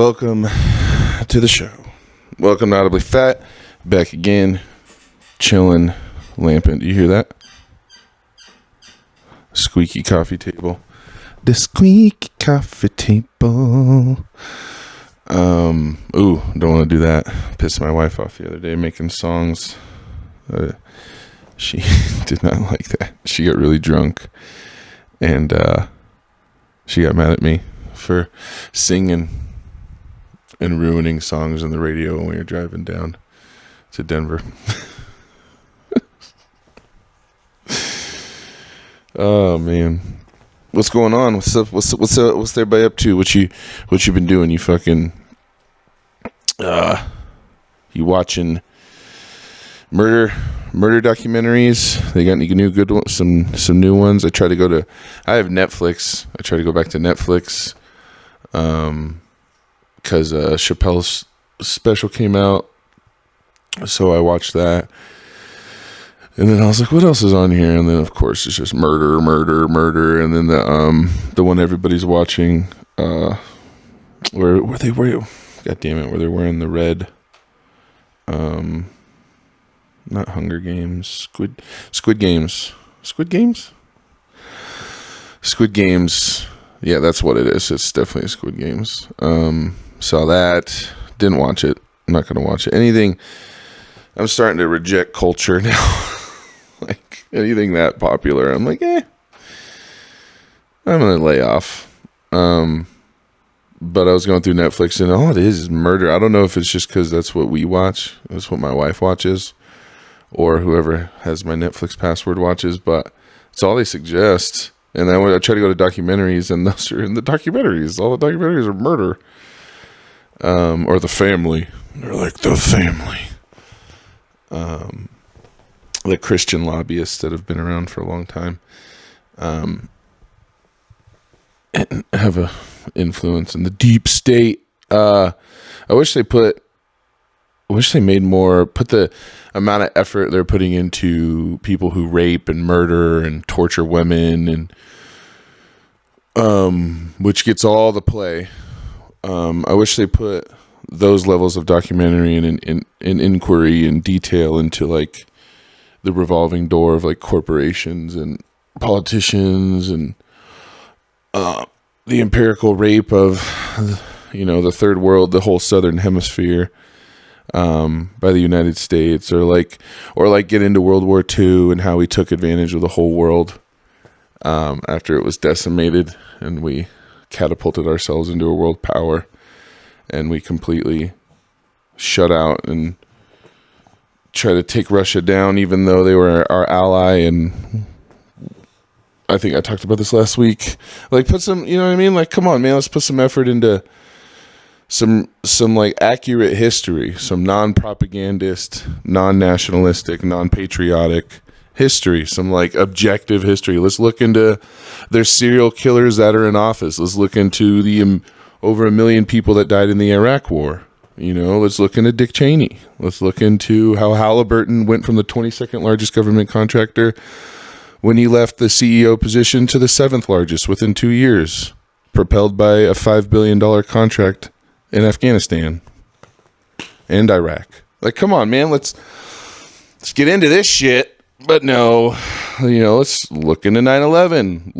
Welcome to the show. Welcome to Audibly Fat. Back again. Chilling. Lamping. Do you hear that? Squeaky coffee table. The squeaky coffee table. Ooh, don't want to do that. Pissed my wife off the other day making songs. She did not like that. She got really drunk. And she got mad at me for singing and ruining songs on the radio when we were driving down to Denver. Oh man, what's going on? What's up? What's everybody up to? What you been doing? You fucking you watching murder documentaries? They got any new good ones? Some new ones. I have Netflix. I try to go back to Netflix. Because Chappelle's special came out, so I watched that, and then I was like, "What else is on here?" And then, of course, it's just murder, and then the one everybody's watching, where they were, God damn it, where they're wearing the red, not Hunger Games, Squid Games. Yeah, that's what it is. It's definitely Squid Games. Saw that. Didn't watch it. I'm not going to watch it. Anything. I'm starting to reject culture now. Like, anything that popular, I'm like, I'm going to lay off. But I was going through Netflix, and all it is murder. I don't know if it's just because that's what we watch. That's what my wife watches. Or whoever has my Netflix password watches. But it's all they suggest. And then I try to go to documentaries, and those are in the documentaries. All the documentaries are murder. Or the family. They're like, the family. Like Christian lobbyists that have been around for a long time. And have a influence in the deep state. I wish they made more, put the amount of effort they're putting into people who rape and murder and torture women, and which gets all the play. I wish they put those levels of documentary and inquiry and detail into like the revolving door of like corporations and politicians and the empirical rape of, the third world, the whole southern hemisphere, by the United States, or get into World War II and how we took advantage of the whole world after it was decimated, and we catapulted ourselves into a world power, and we completely shut out and try to take Russia down, even though they were our ally. And I think I talked about this last week. Like, put some, you know what I mean? Like, come on, man, let's put some effort into some like accurate history, some non-propagandist, non-nationalistic, non-patriotic history, some like objective history. Let's look into their serial killers that are in office. Let's look into the over 1 million people that died in the Iraq War. Let's look into Dick Cheney. Let's look into how Halliburton went from the 22nd largest government contractor when he left the CEO position to the 7th largest within 2 years, propelled by a $5 billion contract in Afghanistan and Iraq. Like, come on, man, let's get into this shit. But no, let's look into 9/11.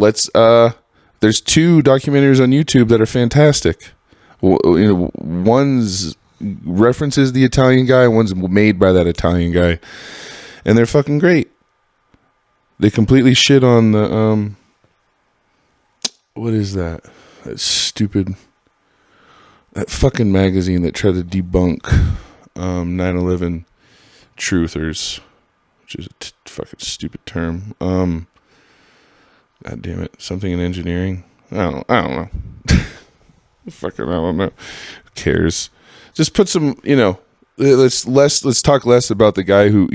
There's 2 documentaries on YouTube that are fantastic. One's references the Italian guy, one's made by that Italian guy, and they're fucking great. They completely shit on the what is that fucking magazine that tried to debunk 9/11 truthers, which is a fucking stupid term. God damn it, something in engineering. I don't know. Fucking, I don't know. Who cares? Just put some, let's talk less about the guy who,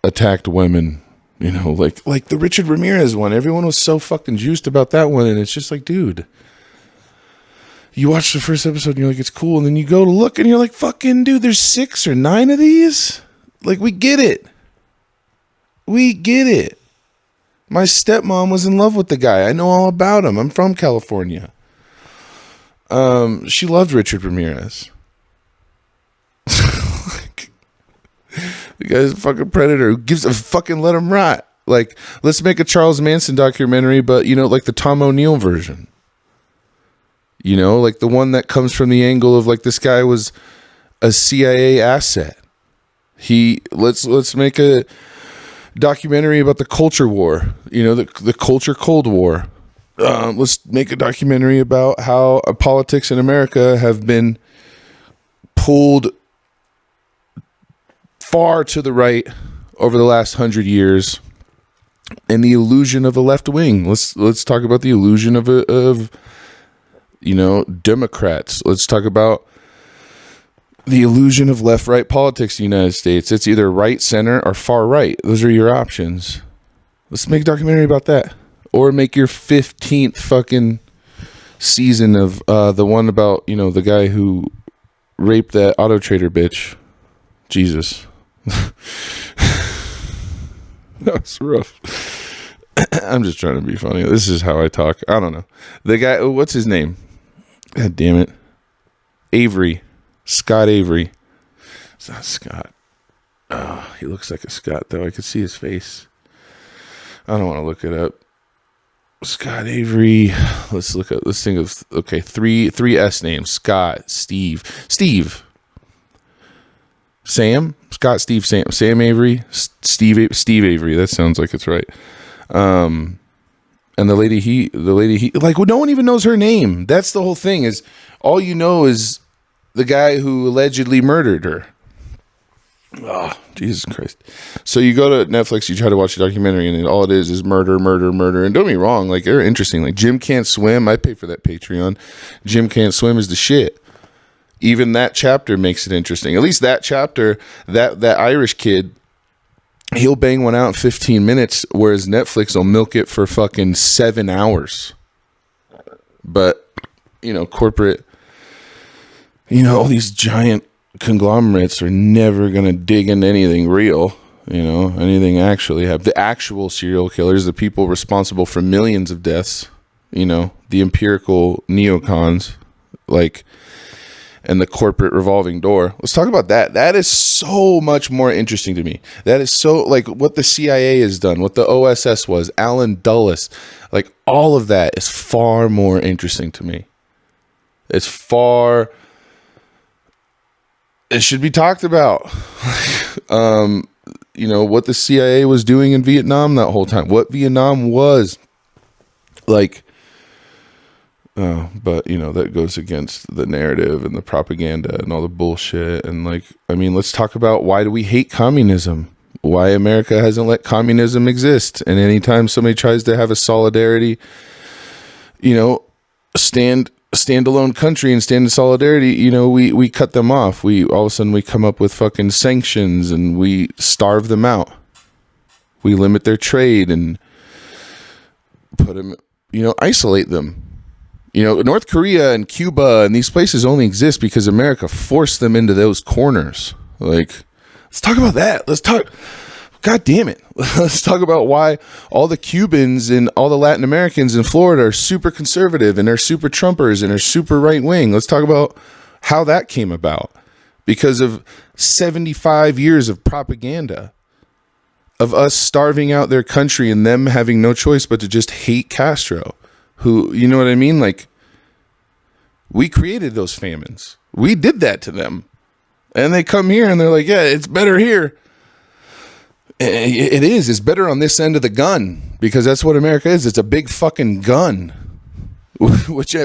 attacked women, like the Richard Ramirez one. Everyone was so fucking juiced about that one, and it's just like, dude, you watch the first episode and you're like, it's cool, and then you go to look and you're like, fucking dude, there's 6 or 9 of these. Like, we get it. My stepmom was in love with the guy. I know all about him. I'm from California. She loved Richard Ramirez. Like, the guy's a fucking predator. Who gives a fucking let him rot? Like, let's make a Charles Manson documentary, but, you know, like the Tom O'Neill version. You know, like the one that comes from the angle of like this guy was a CIA asset. Let's make a documentary about the culture war. You know, the culture Cold War. Let's make a documentary about how politics in America have been pulled far to the right over the last 100 years, and the illusion of a left wing. Let's talk about the illusion of you know, Democrats. Let's talk about the illusion of left-right politics in the United States. It's either right, center, or far right. Those are your options. Let's make a documentary about that. Or make your 15th fucking season of the one about, you know, the guy who raped that Auto Trader bitch. Jesus. That was rough. I'm just trying to be funny. This is how I talk. I don't know. The guy, what's his name? God damn it. Avery. Scott Avery. It's not Scott. Oh, he looks like a Scott, though. I could see his face. I don't want to look it up. Scott Avery. Let's look at this thing of, okay, three S names. Scott, Steve, Sam, Scott, Steve, Sam Avery, Steve Avery. That sounds like it's right. And the lady he, like, well, no one even knows her name. That's the whole thing, is all you know is the guy who allegedly murdered her. Oh, Jesus Christ. So you go to Netflix, you try to watch a documentary, and all it is murder. And don't get me wrong, like, they're interesting. Like, Jim Can't Swim, I pay for that Patreon. Jim Can't Swim is the shit. Even that chapter makes it interesting. At least that chapter, that Irish kid, he'll bang one out in 15 minutes, whereas Netflix will milk it for fucking 7 hours. But, you know, corporate, you know, all these giant conglomerates are never going to dig into anything real, you know, anything actually have. The actual serial killers, the people responsible for millions of deaths, you know, the empirical neocons, like, and the corporate revolving door. Let's talk about that. That is so much more interesting to me. That is so, like, what the CIA has done, what the OSS was, Alan Dulles, like, all of that is far more interesting to me. It's far... It should be talked about. You know, what the CIA was doing in Vietnam that whole time. What Vietnam was. Like, but, you know, that goes against the narrative and the propaganda and all the bullshit. And, like, I mean, let's talk about, why do we hate communism? Why America hasn't let communism exist. And anytime somebody tries to have a solidarity, you know, standalone country and stand in solidarity, you know, we cut them off. We all of a sudden we come up with fucking sanctions and we starve them out. We limit their trade and put them, you know, isolate them. You know, North Korea and Cuba and these places only exist because America forced them into those corners. Like, let's talk about that. God damn it. Let's talk about why all the Cubans and all the Latin Americans in Florida are super conservative and are super Trumpers and are super right wing. Let's talk about how that came about. Because of 75 years of propaganda, of us starving out their country and them having no choice but to just hate Castro. Who, you know what I mean? Like, we created those famines. We did that to them. And they come here and they're like, yeah, it's better here. It is. It's better on this end of the gun, because that's what America is. It's a big fucking gun. Which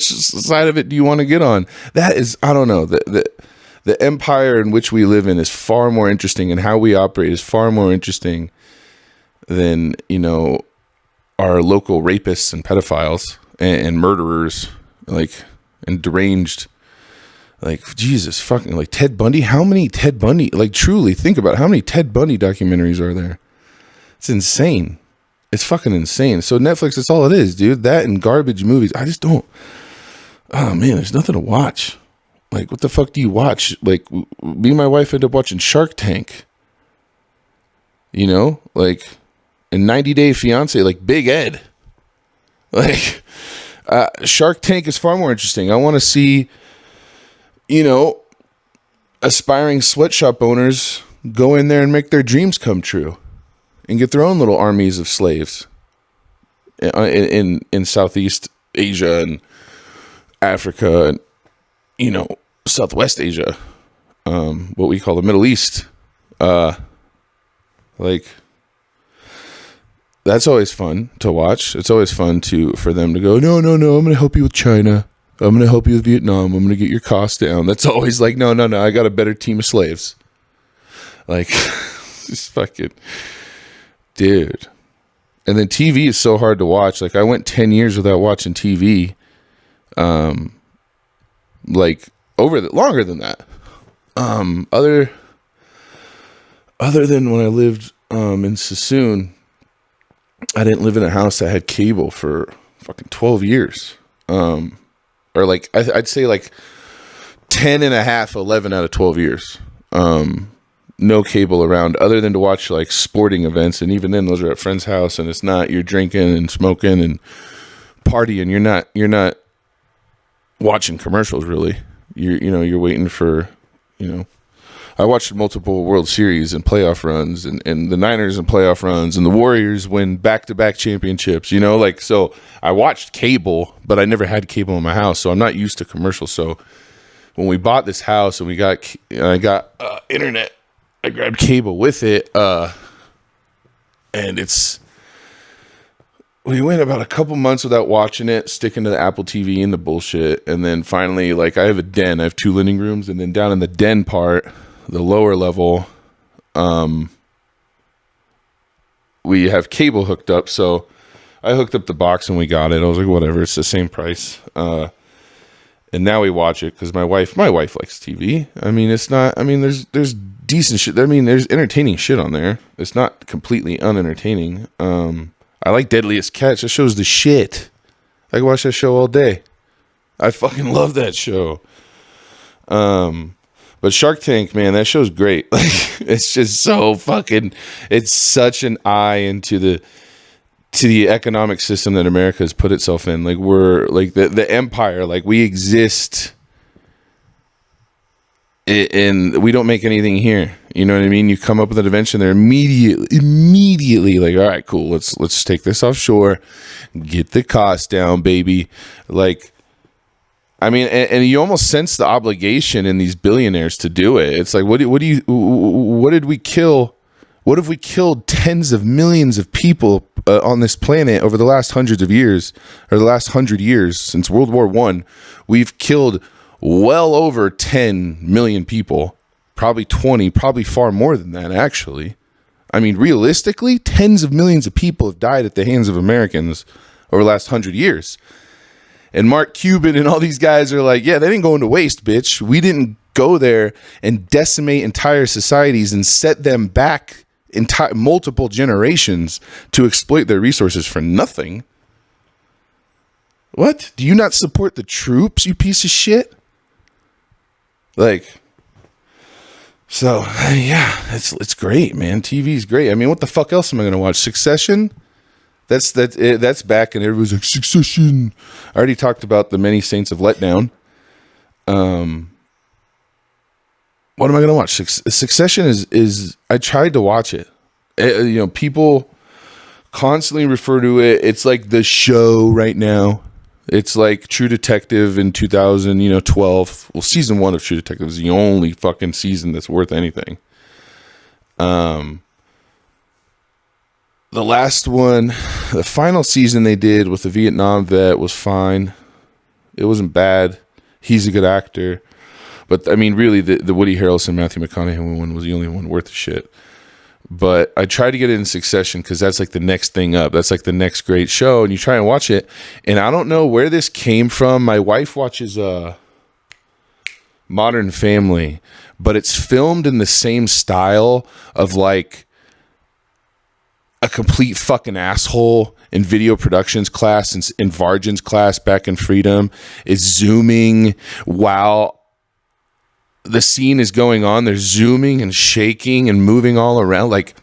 side of it do you want to get on? That is, I don't know. The empire in which we live in is far more interesting, and how we operate is far more interesting than, you know, our local rapists and pedophiles and murderers, like, and deranged. Like, Jesus fucking, like, Ted Bundy. How many Ted Bundy, like, truly think about it, how many Ted Bundy documentaries are there? It's insane. It's fucking insane. So Netflix, that's all it is, dude. That and garbage movies. I just don't, oh man, there's nothing to watch. Like, what the fuck do you watch? Like, me and my wife ended up watching Shark Tank. You know, like, and 90 Day Fiance, like Big Ed. Like, Shark Tank is far more interesting. I want to see, aspiring sweatshop owners go in there and make their dreams come true and get their own little armies of slaves in Southeast Asia and Africa and, Southwest Asia, what we call the Middle East. That's always fun to watch. It's always fun for them to go, no, I'm going to help you with China. I'm going to help you with Vietnam. I'm going to get your costs down. That's always like, no, I got a better team of slaves. Like, just fucking, dude. And then TV is so hard to watch. Like, I went 10 years without watching TV. Longer than that. Other than when I lived in Sassoon, I didn't live in a house that had cable for fucking 12 years. Or like, I'd say like 10 and a half, 11 out of 12 years. No cable around other than to watch like sporting events. And even then those are at friend's house and you're drinking and smoking and partying. You're not watching commercials really. You're waiting for, I watched multiple World Series and playoff runs and the Niners and playoff runs and the Warriors win back-to-back championships, so I watched cable, but I never had cable in my house. So I'm not used to commercials. So when we bought this house and I got internet, I grabbed cable with it. And we went about a couple months without watching it, sticking to the Apple TV and the bullshit. And then finally, like I have a den, I have 2 living rooms. And then down in the den part, the lower level, we have cable hooked up. So I hooked up the box and we got it. I was like, whatever, it's the same price. And now we watch it because my wife likes TV. I mean, there's decent shit. I mean, there's entertaining shit on there. It's not completely unentertaining. I like Deadliest Catch. That show's the shit. I can watch that show all day. I fucking love that show. But Shark Tank, man, that show's great. Like, it's just so fucking. It's such an eye into the economic system that America has put itself in. Like we're like the empire. Like we exist, and we don't make anything here. You know what I mean? You come up with an invention, they're immediately like, all right, cool. Let's take this offshore, get the cost down, baby. Like. I mean, and you almost sense the obligation in these billionaires to do it. It's like, what did we kill? What have we killed tens of millions of people on this planet over the last hundreds of years, or the last 100 years since World War I? We've killed well over 10 million people, probably 20, probably far more than that, actually. I mean, realistically, tens of millions of people have died at the hands of Americans over the last 100 years. And Mark Cuban and all these guys are like, yeah, they didn't go into waste, bitch. We didn't go there and decimate entire societies and set them back multiple generations to exploit their resources for nothing. What? Do you not support the troops, you piece of shit? Like, so yeah, it's great, man. TV's great. I mean, what the fuck else am I gonna watch? Succession? That's back, and everyone's like, Succession. I already talked about the Many Saints of Letdown. What am I gonna watch? Succession is I tried to watch it. People constantly refer to it. It's like the show right now. It's like True Detective in 2012. Well, season 1 of True Detective is the only fucking season that's worth anything. The last one, the final season they did with the Vietnam vet was fine. It wasn't bad. He's a good actor. But, I mean, really, the Woody Harrelson, Matthew McConaughey one was the only one worth the shit. But I tried to get it in Succession because that's like the next thing up. That's like the next great show. And you try and watch it. And I don't know where this came from. My wife watches Modern Family. But it's filmed in the same style of like a complete fucking asshole in video productions class and in Vargin's class back in Freedom is zooming while the scene is going on. They're zooming and shaking and moving all around. Like,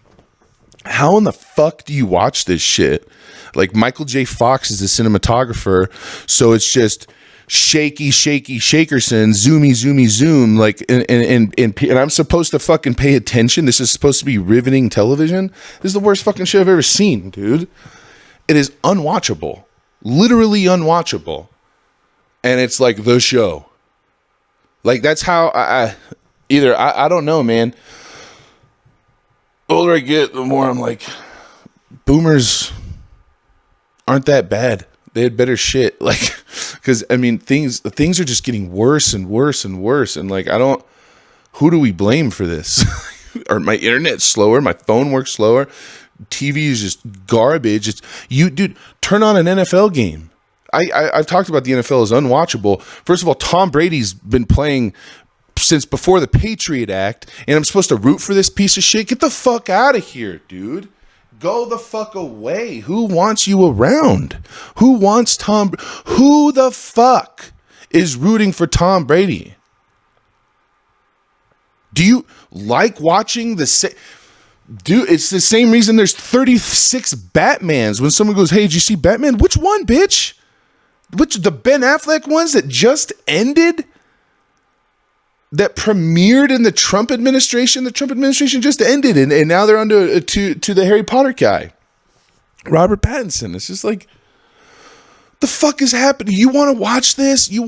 How in the fuck do you watch this shit? Like, Michael J. Fox is the cinematographer, so it's just shaky shakerson, zoomy zoom, like, and I'm supposed to fucking pay attention. This is supposed to be riveting television. This is the worst fucking shit I've ever seen, dude. It is unwatchable, literally unwatchable, and it's like the show. Like, that's how I don't know, man. The older I get, the more I'm like, boomers aren't that bad. They had better shit. Like, because I mean, things are just getting worse and worse and worse. And like, who do we blame for this? Or my internet's slower, my phone works slower, TV is just garbage. Dude, turn on an NFL game. I've talked about the NFL as unwatchable. First of all, Tom Brady's been playing since before the Patriot Act, and I'm supposed to root for this piece of shit? Get the fuck out of here, dude. Go the fuck away. Who wants you around? Who the fuck is rooting for Tom Brady? Do you like watching Dude, it's the same reason there's 36 Batmans. When someone goes, hey, did you see Batman? Which one, bitch? The Ben Affleck ones that just ended? That premiered in the Trump administration? The Trump administration just ended, and now they're under to the Harry Potter guy, Robert Pattinson. It's just like, the fuck is happening? You want to watch this? You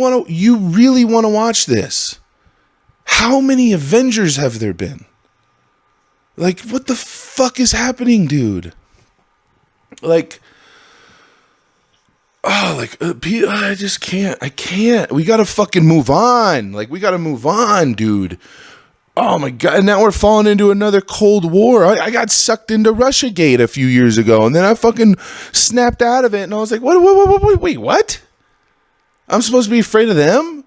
really want to watch this? How many Avengers have there been? Like, what the fuck is happening, dude? Like, I just can't. I can't. We gotta fucking move on. Like, we gotta move on, dude. Oh my God. And now we're falling into another Cold War. I got sucked into Russiagate a few years ago, and then I fucking snapped out of it, and I was like, wait, what? I'm supposed to be afraid of them?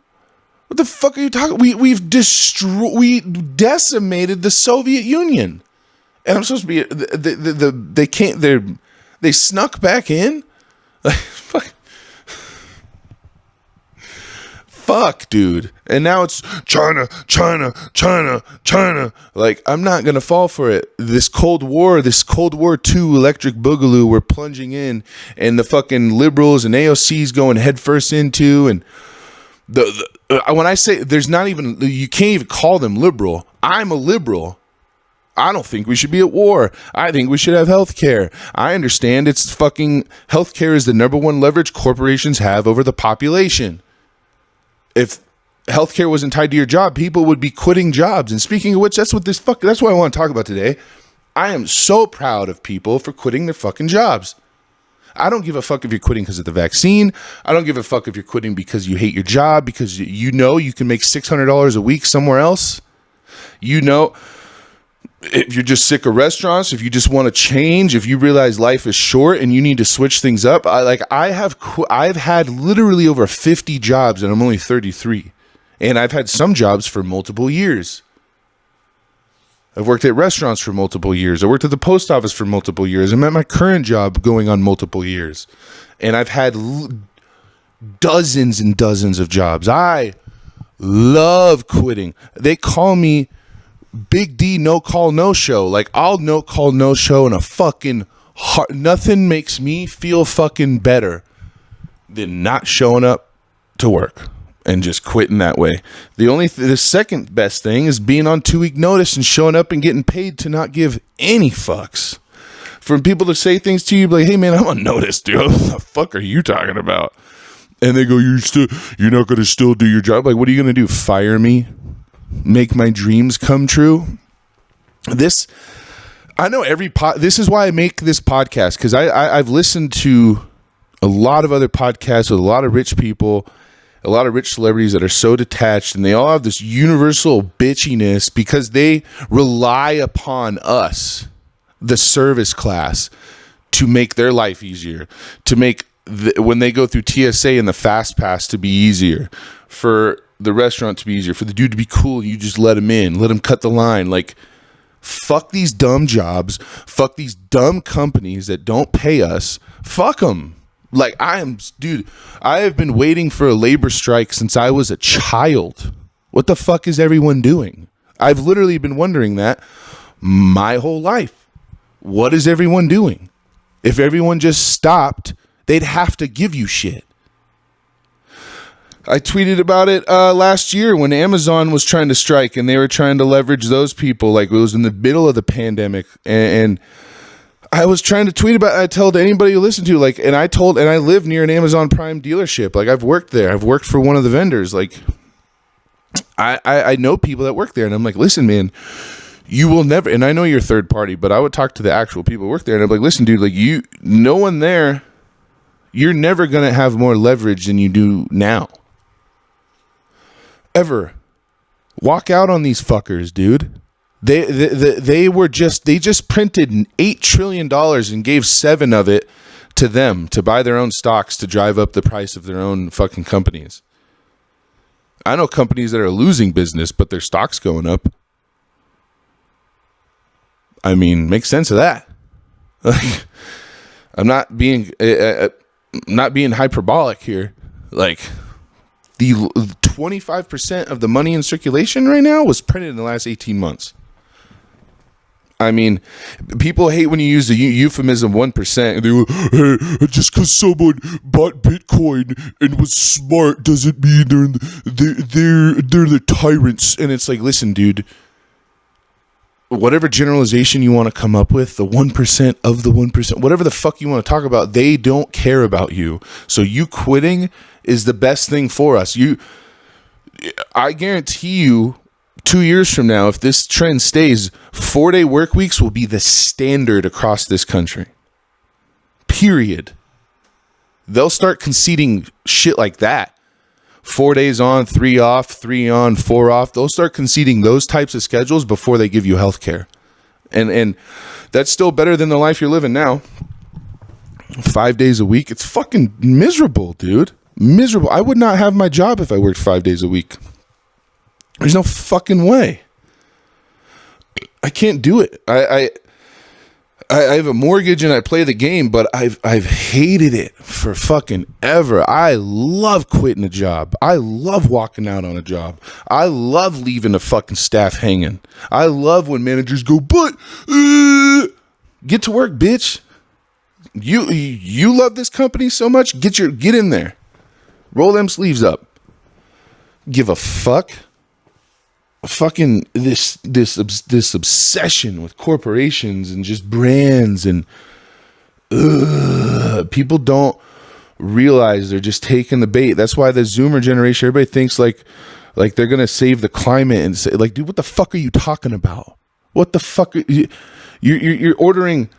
What the fuck are you talking? We decimated the Soviet Union, and I'm supposed to be they snuck back in. Like, fuck, dude. And now it's China. Like, I'm not gonna fall for it. This Cold War II electric boogaloo we're plunging in, and the fucking liberals and AOC's going headfirst into, and when I say there's not even, you can't even call them liberal. I'm a liberal. I don't think we should be at war. I think we should have health care. I understand it's fucking, health care is the number one leverage corporations have over the population. If healthcare wasn't tied to your job, people would be quitting jobs. And speaking of which, that's what I want to talk about today. I am so proud of people for quitting their fucking jobs. I don't give a fuck if you're quitting because of the vaccine. I don't give a fuck if you're quitting because you hate your job, because you know you can make $600 a week somewhere else. You know, if you're just sick of restaurants, if you just want to change, if you realize life is short and you need to switch things up. I've had literally over 50 jobs, and I'm only 33. And I've had some jobs for multiple years. I've worked at restaurants for multiple years. I worked at the post office for multiple years. I'm at my current job going on multiple years. And I've had dozens and dozens of jobs. I love quitting. They call me Big D no call no show. Like, I'll no call no show in a fucking heart. Nothing makes me feel fucking better than not showing up to work and just quitting that way. The second best thing is being on 2-week notice and showing up and getting paid to not give any fucks. For people to say things to you like, hey man, I'm on notice, dude. What the fuck are you talking about? And they go, you're not going to still do your job. Like, what are you going to do? Fire me? Make my dreams come true? I know this is why I make this podcast, because I've listened to a lot of other podcasts with a lot of rich people, a lot of rich celebrities that are so detached, and they all have this universal bitchiness because they rely upon us, the service class, to make their life easier, to make when they go through TSA and the fast pass to be easier, for the restaurant to be easier, for the dude to be cool. You just let him in, let him cut the line. Like, fuck these dumb jobs, fuck these dumb companies that don't pay us, fuck them. Like, I have been waiting for a labor strike since I was a child. What the fuck is everyone doing? I've literally been wondering that my whole life. what is everyone doing? If everyone just stopped, they'd have to give you shit. I tweeted about it last year when Amazon was trying to strike and they were trying to leverage those people. Like, it was in the middle of the pandemic, and I was trying to tweet about it. I told anybody who listened to, like, and I live near an Amazon Prime dealership. Like, I've worked there. I've worked for one of the vendors. Like, I know people that work there, and I'm like, listen, man, you will never, and I know you're third party, but I would talk to the actual people who work there, and I'm like, listen, dude, like, no one there, you're never going to have more leverage than you do now. Ever. Walk out on these fuckers, dude. They just printed $8 trillion and gave 7 of it to them to buy their own stocks to drive up the price of their own fucking companies. I know companies that are losing business, but their stock's going up. I mean, make sense of that. Like, I'm not being hyperbolic here. Like, the 25% of the money in circulation right now was printed in the last 18 months. I mean, people hate when you use the euphemism 1%. They go, hey, just because someone bought Bitcoin and was smart doesn't mean they're the tyrants. And it's like, listen, dude, whatever generalization you want to come up with, the 1% of the 1%, whatever the fuck you want to talk about, they don't care about you. So you quitting is the best thing for us. I guarantee you, 2 years from now, if this trend stays, 4-day work weeks will be the standard across this country. Period. They'll start conceding shit like that. 4 days on, 3 off, 3 on, 4 off. They'll start conceding those types of schedules before they give you health care. And that's still better than the life you're living now. 5 days a week. It's fucking miserable, dude. Miserable. I would not have my job if I worked 5 days a week. There's no fucking way. I can't do it. I have a mortgage and I play the game, but I've hated it for fucking ever. I love quitting a job. I love walking out on a job. I love leaving the fucking staff hanging. I love when managers go, but get to work, bitch. You love this company so much. Get in there. Roll them sleeves up. Give a fuck. Fucking this obsession with corporations and just brands, and people don't realize they're just taking the bait. That's why the Zoomer generation, everybody thinks like they're gonna save the climate, and say, like, dude, what the fuck are you talking about? What the fuck are you're ordering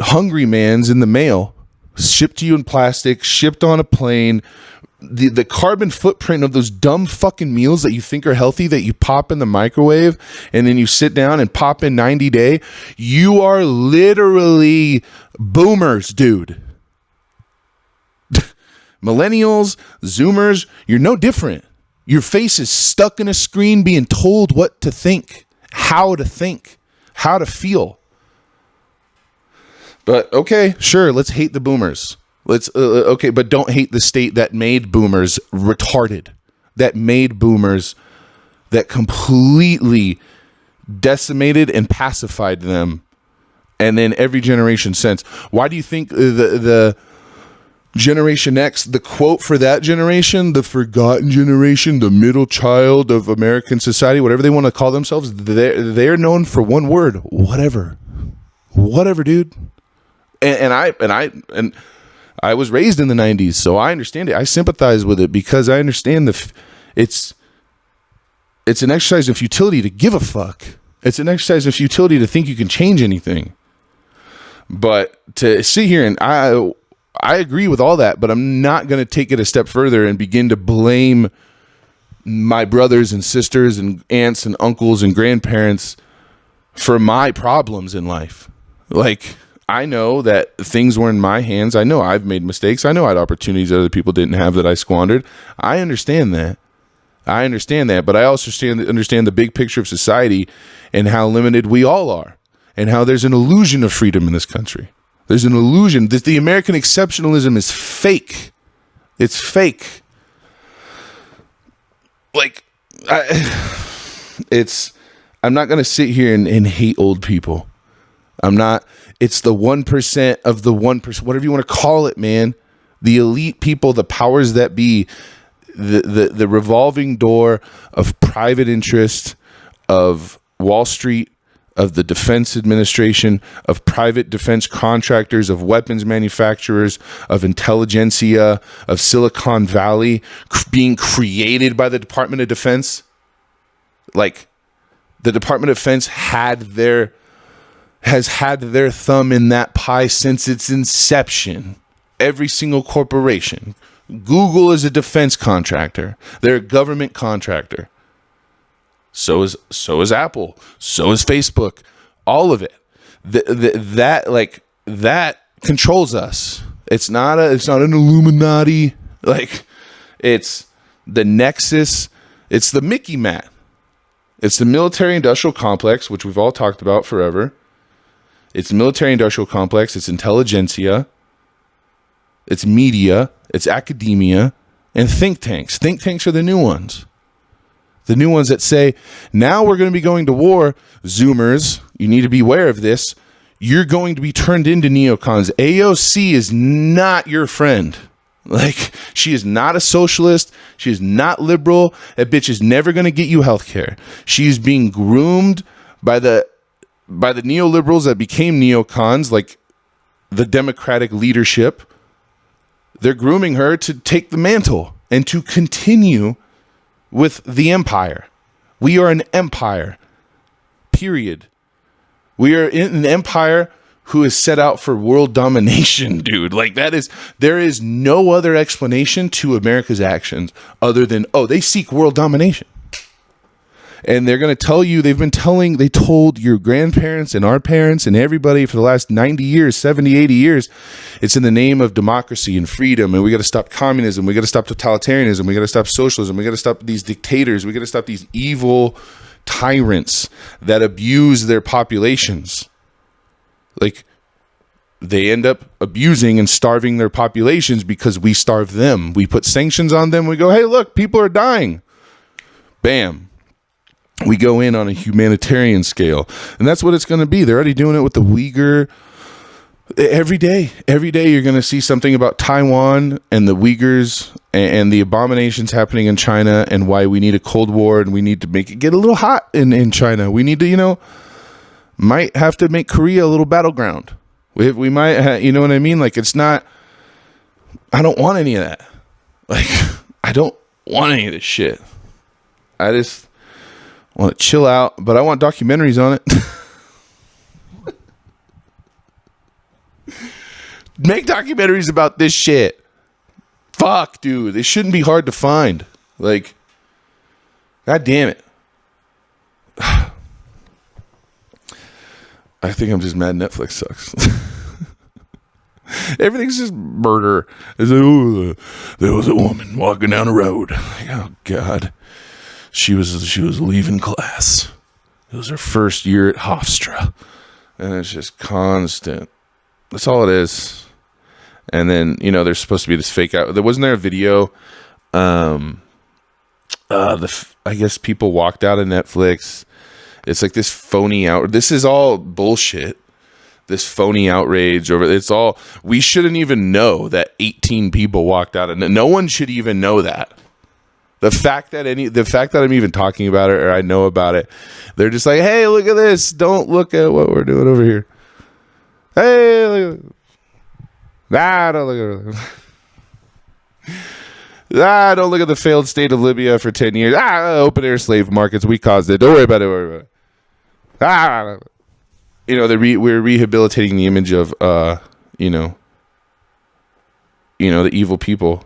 Hungry Man's in the mail, shipped to you in plastic, shipped on a plane. The carbon footprint of those dumb fucking meals that you think are healthy that you pop in the microwave and then you sit down and pop in 90 day, you are literally boomers, dude. Millennials, Zoomers, you're no different. Your face is stuck in a screen being told what to think, how to feel. But okay, sure, let's hate the boomers. Okay, but don't hate the state that made boomers retarded, that made boomers, that completely decimated and pacified them, and then every generation since. Why do you think the Generation X, the quote for that generation, the forgotten generation, the middle child of American society, whatever they want to call themselves, they're known for one word: whatever, dude. And I was raised in the 90s, so I understand it. I sympathize with it because I understand it's an exercise of futility to give a fuck. It's an exercise of futility to think you can change anything. But to sit here and I agree with all that, but I'm not going to take it a step further and begin to blame my brothers and sisters and aunts and uncles and grandparents for my problems in life. Like, I know that things were in my hands. I know I've made mistakes. I know I had opportunities that other people didn't have that I squandered. I understand that. But I also understand the big picture of society and how limited we all are and how there's an illusion of freedom in this country. There's an illusion that the American exceptionalism is fake. It's fake. I'm not going to sit here and hate old people. I'm not. It's the 1% of the 1%, whatever you want to call it, man. The elite people, the powers that be, the revolving door of private interest, of Wall Street, of the Defense Administration, of private defense contractors, of weapons manufacturers, of intelligentsia, of Silicon Valley being created by the Department of Defense. Like, the Department of Defense has had their thumb in that pie since its inception. Every single corporation. Google is a defense contractor. They're a government contractor. So is Apple. So is Facebook. All of it. That controls us. It's not an Illuminati. Like, it's the Nexus. It's the Mickey Mat. It's the military-industrial complex, which we've all talked about forever. It's the military-industrial complex. It's intelligentsia. It's media. It's academia. And think tanks. Think tanks are the new ones. The new ones that say, now we're going to be going to war. Zoomers, you need to be aware of this. You're going to be turned into neocons. AOC is not your friend. Like, she is not a socialist. She is not liberal. That bitch is never going to get you health care. She's being groomed by the neoliberals that became neocons, like the Democratic leadership. They're grooming her to take the mantle and to continue with the empire. We are an empire, period. We are in an empire who is set out for world domination, dude. Like, there is no other explanation to America's actions other than, they seek world domination. And they're going to tell you, they told your grandparents and our parents and everybody for the last 90 years, 70, 80 years, it's in the name of democracy and freedom. And we got to stop communism. We got to stop totalitarianism. We got to stop socialism. We got to stop these dictators. We got to stop these evil tyrants that abuse their populations. Like, they end up abusing and starving their populations because we starve them. We put sanctions on them. We go, hey, look, people are dying. Bam. We go in on a humanitarian scale. And that's what it's going to be. They're already doing it with the Uyghur. Every day you're going to see something about Taiwan and the Uyghurs and the abominations happening in China and why we need a Cold War and we need to make it get a little hot in China. We need to, might have to make Korea a little battleground. We might, you know what I mean? Like, it's not, I don't want any of that. Like, I don't want any of this shit. I just want to chill out, but I want documentaries on it. Make documentaries about this shit. Fuck, dude. It shouldn't be hard to find. Like, God damn it. I think I'm just mad Netflix sucks. Everything's just murder. It's like, there was a woman walking down the road. Like, oh, God. She was leaving class. It was her first year at Hofstra. And it's just constant. That's all it is. And then, there's supposed to be this fake out. Wasn't there a video? I guess people walked out of Netflix. It's like this phony out. This is all bullshit. This phony outrage over. It's all. We shouldn't even know that 18 people walked out, and no one should even know that. The fact that I'm even talking about it or I know about it, they're just like, hey, look at this. Don't look at what we're doing over here. Hey, look at don't look at don't look at the failed state of Libya for 10 years. Open air slave markets. We caused it. Don't worry about it. We're rehabilitating the image of, the evil people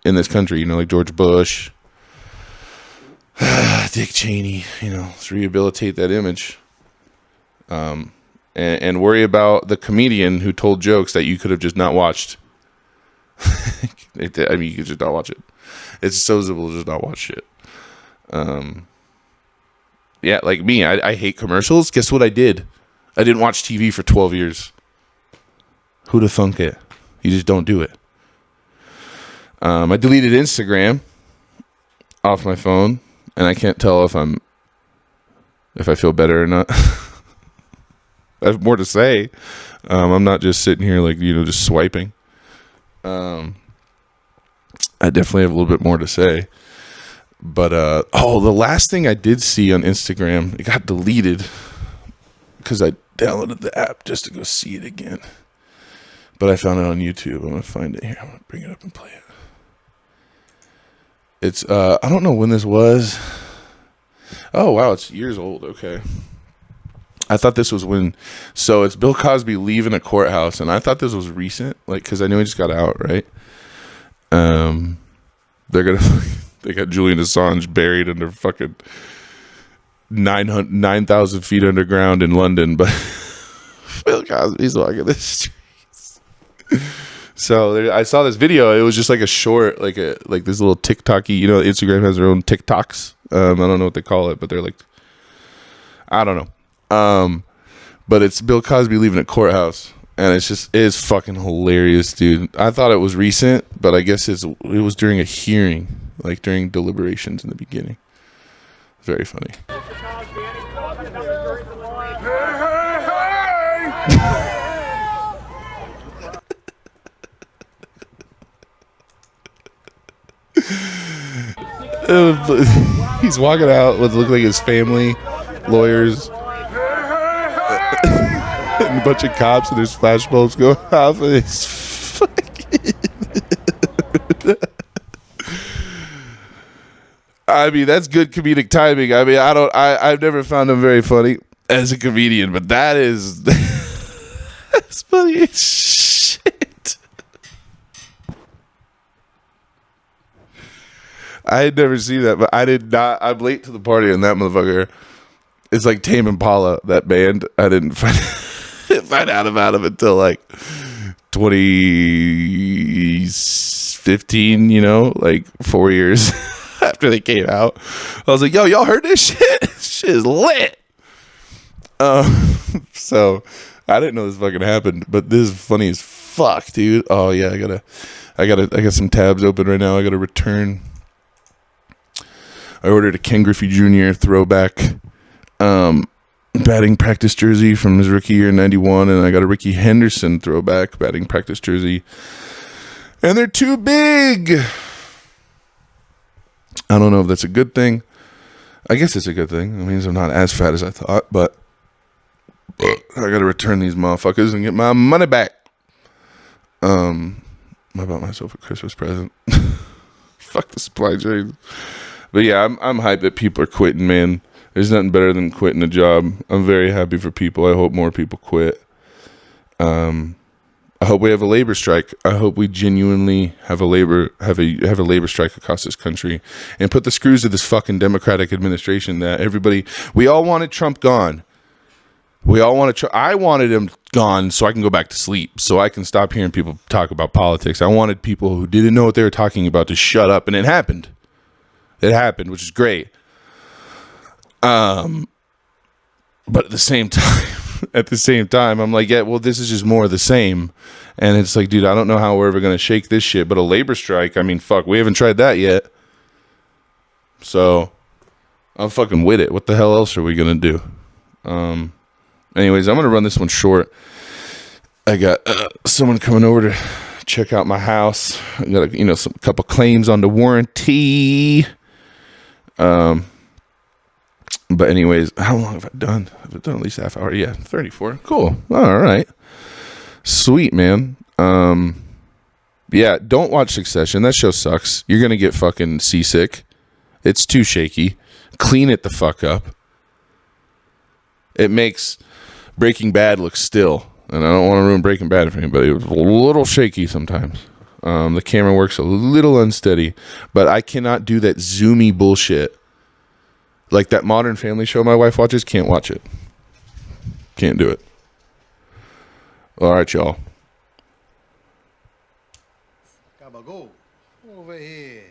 in this country, like George Bush, Dick Cheney, let's rehabilitate that image. And worry about the comedian who told jokes that you could have just not watched. You could just not watch it. It's so simple to just not watch shit. Yeah, like me, I hate commercials. Guess what I did? I didn't watch TV for 12 years. Who'd have thunk it? You just don't do it. I deleted Instagram off my phone, and I can't tell if I'm if I feel better or not. I have more to say. I'm not just sitting here like, just swiping. I definitely have a little bit more to say. But the last thing I did see on Instagram, it got deleted because I downloaded the app just to go see it again. But I found it on YouTube. I'm gonna find it here. I'm gonna bring it up and play it. It's I don't know when this was. Oh wow, it's years old. Okay. I thought this was when. So it's Bill Cosby leaving a courthouse, and I thought this was recent, like because I knew he just got out, right? They're gonna. They got Julian Assange buried under fucking 9,000 feet underground in London, but Bill Cosby's walking the streets. So I saw this video. It was just like a short, like this little TikTok-y. Instagram has their own TikToks. I don't know what they call it, but they're like, I don't know. But it's Bill Cosby leaving a courthouse, and it's fucking hilarious, dude. I thought it was recent, but I guess it was during a hearing. Like during deliberations in the beginning. Very funny. He's walking out with look like his family, lawyers, and a bunch of cops, and there's flashbulbs going off of his fucking... I mean, that's good comedic timing. I mean, I've never found him very funny as a comedian, but that's funny as shit. I had never seen that, but I did not. I'm late to the party on that motherfucker. It's like Tame Impala, that band. I didn't find out about him until like 2015, like 4 years after they came out. I was like, yo, y'all heard this shit? This shit is lit. So I didn't know this fucking happened, but this is funny as fuck, dude. Oh yeah, I got some tabs open right now. I gotta return. I ordered a Ken Griffey Jr. throwback batting practice jersey from his rookie year in 91, and I got a Ricky Henderson throwback batting practice jersey. And they're too big. I don't know if that's a good thing. I guess it's a good thing. It means I'm not as fat as I thought, but I gotta return these motherfuckers and get my money back. I bought myself a Christmas present. Fuck the supply chain. But yeah, I'm hyped that people are quitting, man. There's nothing better than quitting a job. I'm very happy for people. I hope more people quit. I hope we have a labor strike. I hope we genuinely have a labor strike across this country and put the screws to this fucking Democratic administration that we all wanted Trump gone. I wanted him gone so I can go back to sleep, so I can stop hearing people talk about politics. I wanted people who didn't know what they were talking about to shut up, and it happened. It happened, which is great. But at the same time, I'm like, yeah, well, this is just more of the same. And it's like, dude, I don't know how we're ever going to shake this shit. But a labor strike, I mean, fuck, we haven't tried that yet. So I'm fucking with it. What the hell else are we going to do? Anyways, I'm going to run this one short. I got someone coming over to check out my house. I got a couple claims on the warranty. But anyways, how long have I done? I've done at least half hour. Yeah, 34. Cool. All right. Sweet, man. Yeah, don't watch Succession. That show sucks. You're going to get fucking seasick. It's too shaky. Clean it the fuck up. It makes Breaking Bad look still. And I don't want to ruin Breaking Bad for anybody. It was a little shaky sometimes. The camera works a little unsteady. But I cannot do that zoomy bullshit. Like that Modern Family show my wife watches, can't watch it. Can't do it. All right, y'all. Gabagool, over here.